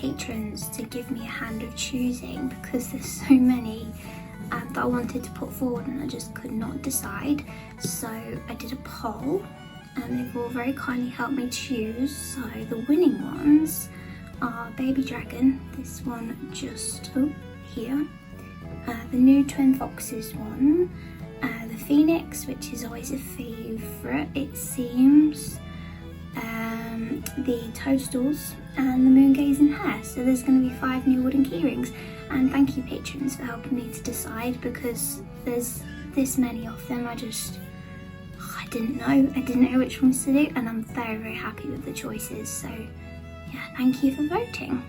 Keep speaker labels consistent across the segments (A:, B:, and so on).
A: patrons to give me a hand of choosing because there's so many that I wanted to put forward and I just could not decide. So I did a poll and they've all very kindly helped me choose. So the winning ones are Baby Dragon, this one just here, the new Twin Foxes one, the Phoenix, which is always a favourite it seems, the Toadstools and the Moon Gazing Hare. So there's going to be 5 new wooden keyrings, and thank you patrons for helping me to decide because there's this many of them. I didn't know which ones to do, and I'm very happy with the choices. So yeah, thank you for voting.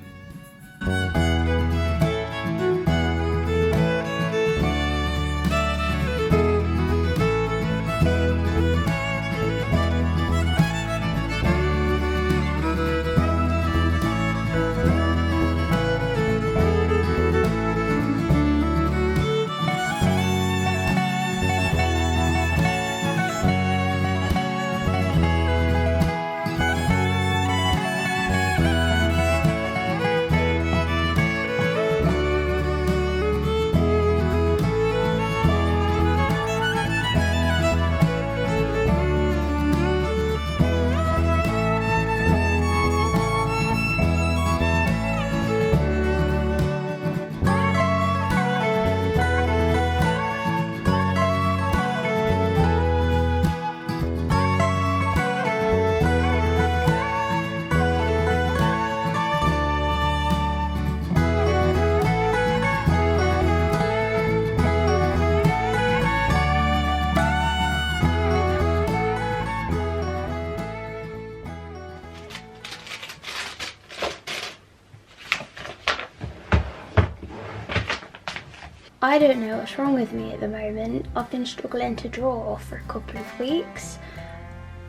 A: I don't know what's wrong with me at the moment. I've been struggling to draw for a couple of weeks.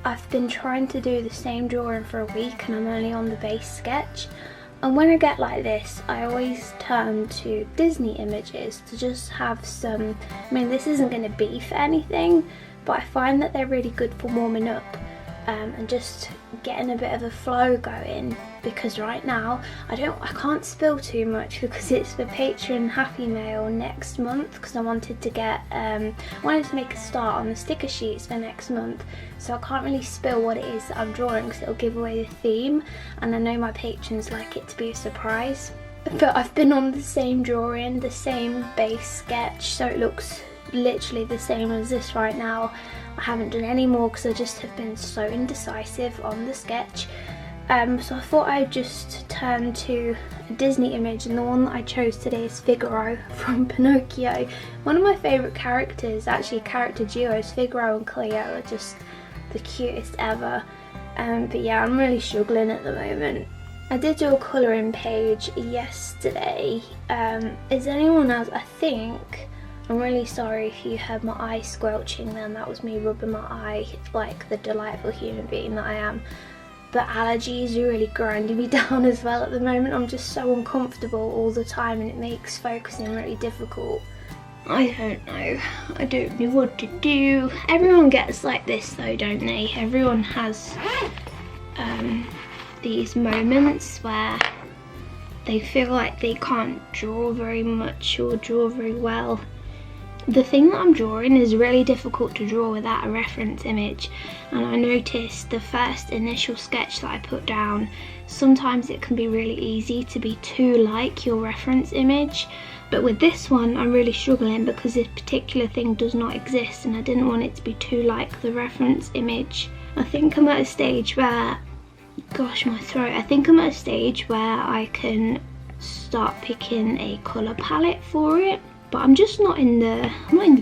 A: I've been trying to do the same drawing for a week and I'm only on the base sketch. And when I get like this, I always turn to Disney images to just have some, I mean this isn't going to be for anything, but I find that they're really good for warming up and just getting a bit of a flow going, because right now I can't spill too much because it's the Patreon Happy Mail next month, because I wanted to make a start on the sticker sheets for next month, so I can't really spill what it is that I'm drawing because it'll give away the theme, and I know my patrons like it to be a surprise. But I've been on the same drawing, the same base sketch, so it looks literally the same as this right now. I haven't done any more because I just have been so indecisive on the sketch. So I thought I'd just turn to a Disney image, and the one that I chose today is Figaro from Pinocchio. One of my favourite characters, actually character duos, Figaro and Cleo are just the cutest ever. But yeah, I'm really struggling at the moment. I did do a colouring page yesterday. Is anyone else, I think, I'm really sorry if you heard my eye squelching then, that was me rubbing my eye like the delightful human being that I am. But allergies are really grinding me down as well at the moment. I'm just so uncomfortable all the time and it makes focusing really difficult. I don't know. I don't know what to do. Everyone gets like this though, don't they? Everyone has these moments where they feel like they can't draw very much or draw very well. The thing that I'm drawing is really difficult to draw without a reference image, and I noticed the first initial sketch that I put down, sometimes it can be really easy to be too like your reference image, but with this one I'm really struggling because this particular thing does not exist and I didn't want it to be too like the reference image. I think I'm at a stage where, gosh my throat, I think I'm at a stage where I can start picking a colour palette for it. But I'm just not in the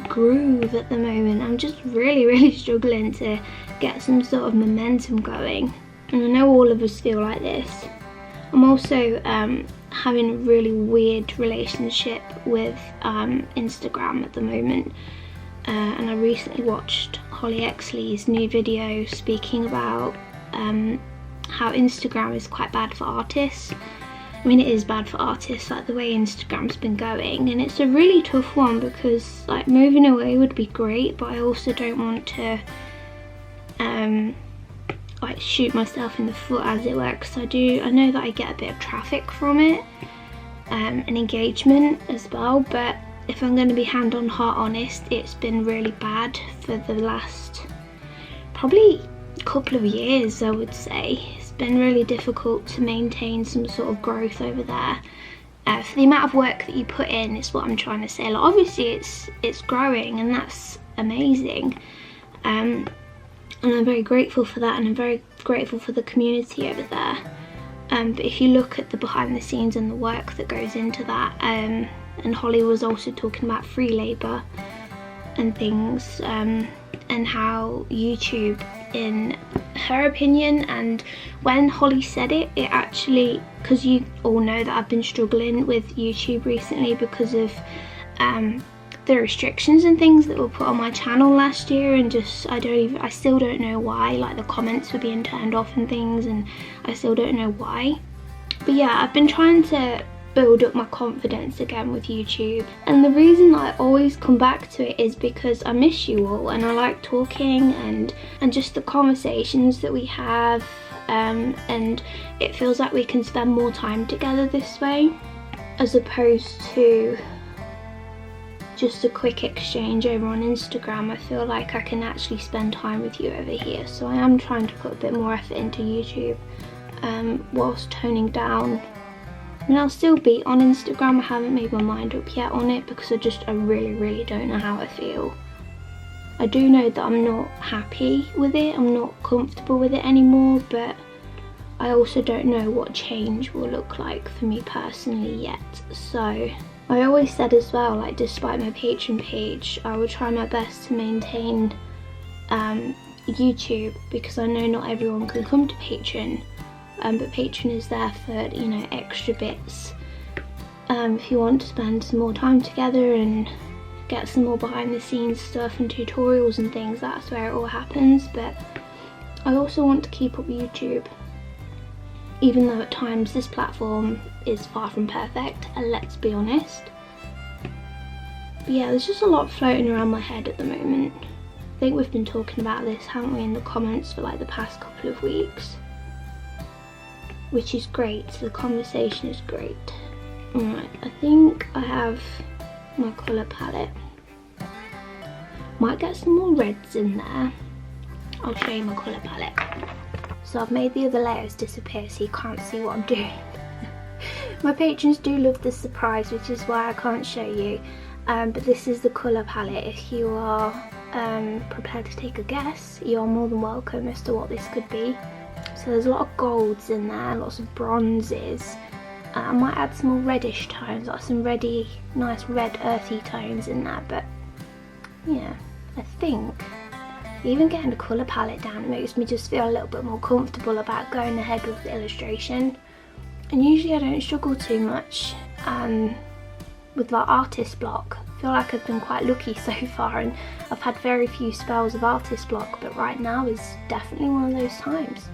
A: groove at the moment. I'm just really struggling to get some sort of momentum going. And I know all of us feel like this. I'm also having a really weird relationship with Instagram at the moment. And I recently watched Holly Exley's new video speaking about how Instagram is quite bad for artists. I mean, it is bad for artists, like the way Instagram's been going, and it's a really tough one because like moving away would be great, but I also don't want to like shoot myself in the foot, as it were, because I know that I get a bit of traffic from it, and engagement as well, but if I'm going to be hand on heart honest, it's been really bad for the last probably couple of years, I would say. It's been really difficult to maintain some sort of growth over there. For the amount of work that you put in is what I'm trying to say. Like, obviously it's growing, and that's amazing, and I'm very grateful for that, and I'm very grateful for the community over there. But if you look at the behind the scenes and the work that goes into that, and Holly was also talking about free labour and things, and how YouTube, in her opinion, and when Holly said it actually, because you all know that I've been struggling with YouTube recently because of the restrictions and things that were put on my channel last year, and just I still don't know why. Like, the comments were being turned off and things, and I still don't know why. But yeah, I've been trying to build up my confidence again with YouTube, and the reason I always come back to it is because I miss you all, and I like talking and just the conversations that we have, and it feels like we can spend more time together this way, as opposed to just a quick exchange over on Instagram. I feel like I can actually spend time with you over here, so I am trying to put a bit more effort into YouTube, whilst toning down. I mean, I'll still be on Instagram. I haven't made my mind up yet on it because I really don't know how I feel. I do know that I'm not happy with it, I'm not comfortable with it anymore, but I also don't know what change will look like for me personally yet. So I always said as well, like, despite my Patreon page, I will try my best to maintain YouTube, because I know not everyone can come to Patreon, but Patreon is there for, you know, extra bits. If you want to spend some more time together and get some more behind the scenes stuff and tutorials and things, that's where it all happens. But I also want to keep up YouTube, even though at times this platform is far from perfect, and let's be honest. But yeah, there's just a lot floating around my head at the moment. I think we've been talking about this, haven't we, in the comments for like the past couple of weeks, which is great. The conversation is great. Alright, I think I have my colour palette. Might get some more reds in there. I'll show you my colour palette. So I've made the other layers disappear so you can't see what I'm doing. My patrons do love the surprise, which is why I can't show you. But this is the colour palette. If you are prepared to take a guess, you're more than welcome as to what this could be. So there's a lot of golds in there, lots of bronzes. I might add some more reddish tones, like some nice red earthy tones in there. But yeah, I think even getting the colour palette down makes me just feel a little bit more comfortable about going ahead with the illustration. And usually I don't struggle too much with like artist block. I feel like I've been quite lucky so far, and I've had very few spells of artist block, but right now is definitely one of those times.